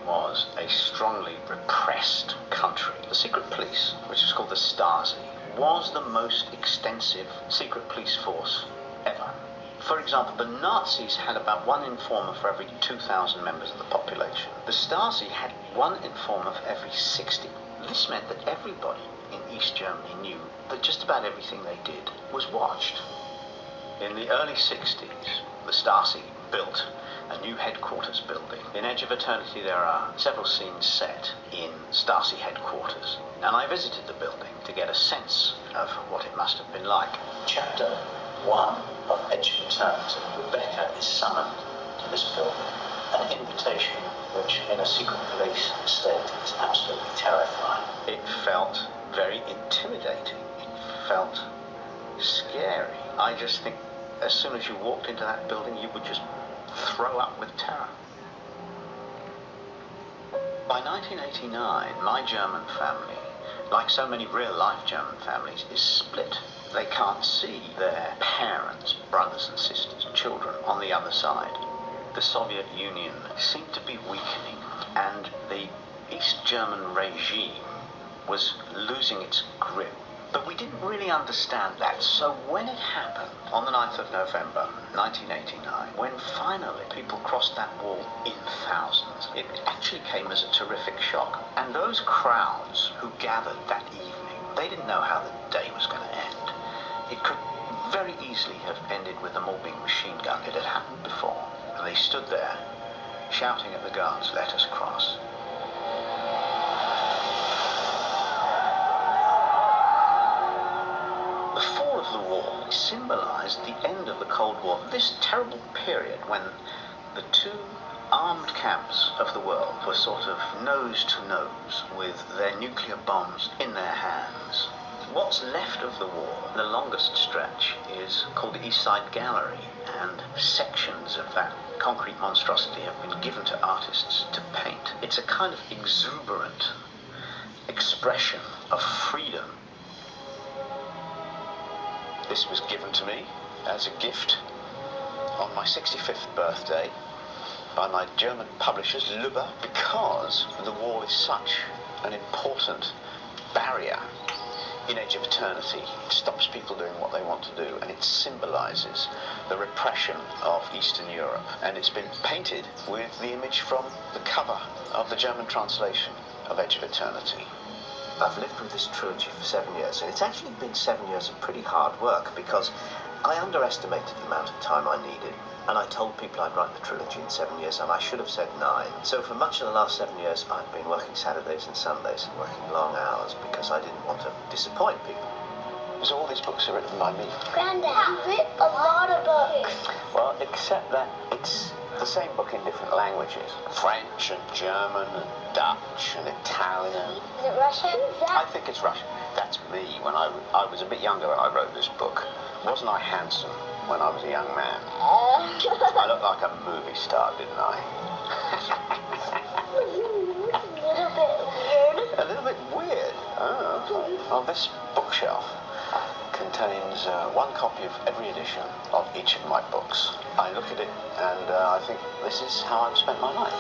was a strongly repressed country. The secret police, which was called the Stasi, was the most extensive secret police force ever. For example, the Nazis had about one informer for every 2,000 members of the population. The Stasi had one informer for every 60. This meant that everybody in East Germany knew that just about everything they did was watched. In the early 60s, the Stasi built a new headquarters building. In Edge of Eternity, there are several scenes set in Stasi headquarters, and I visited the building to get a sense of what it must have been like. Chapter 1 of Edge of Eternity, Rebecca is summoned to this building, an invitation which in a secret police state is absolutely terrifying. It felt very intimidating. It felt scary. I just think as soon as you walked into that building, you would just throw up with terror. By 1989, my German family, like so many real-life German families, is split. They can't see their parents, brothers and sisters, children on the other side. The Soviet Union seemed to be weakening, and the East German regime was losing its grip. But we didn't really understand that, so when it happened on the 9th of November 1989, when finally people crossed that wall in thousands, it actually came as a terrific shock. And those crowds who gathered that evening, they didn't know how the day was going to end. It could very easily have ended with them all being machine gunned. It had happened before. And they stood there, shouting at the guards, "Let us cross." The fall of the wall symbolized the end of the Cold War, this terrible period when the two armed camps of the world were sort of nose to nose with their nuclear bombs in their hands. What's left of the war, the longest stretch, is called the East Side Gallery, and sections of that concrete monstrosity have been given to artists to paint. It's a kind of exuberant expression of freedom. This was given to me as a gift on my 65th birthday by my German publishers, Lübbe, because the wall is such an important barrier in Age of Eternity. It stops people doing what they want to do, and it symbolizes the repression of Eastern Europe. And it's been painted with the image from the cover of the German translation of Edge of Eternity. I've lived with this trilogy for 7 years, and it's actually been 7 years of pretty hard work, because I underestimated the amount of time I needed, and I told people I'd write the trilogy in 7 years, and I should have said 9. So for much of the last 7 years, I've been working Saturdays and Sundays and working long hours, because I didn't want to disappoint people. So all these books are written by me. Grandad, you wrote a lot of books. Well, except that it's the same book in different languages. French and German and Dutch and Italian. Is it Russian? I think it's Russian. That's me when I was a bit younger when I wrote this book. Wasn't I handsome when I was a young man? I looked like a movie star, didn't I? A little bit weird. Oh, okay. Well, this bookshelf contains one copy of every edition of each of my books. I look at it and I think this is how I've spent my life.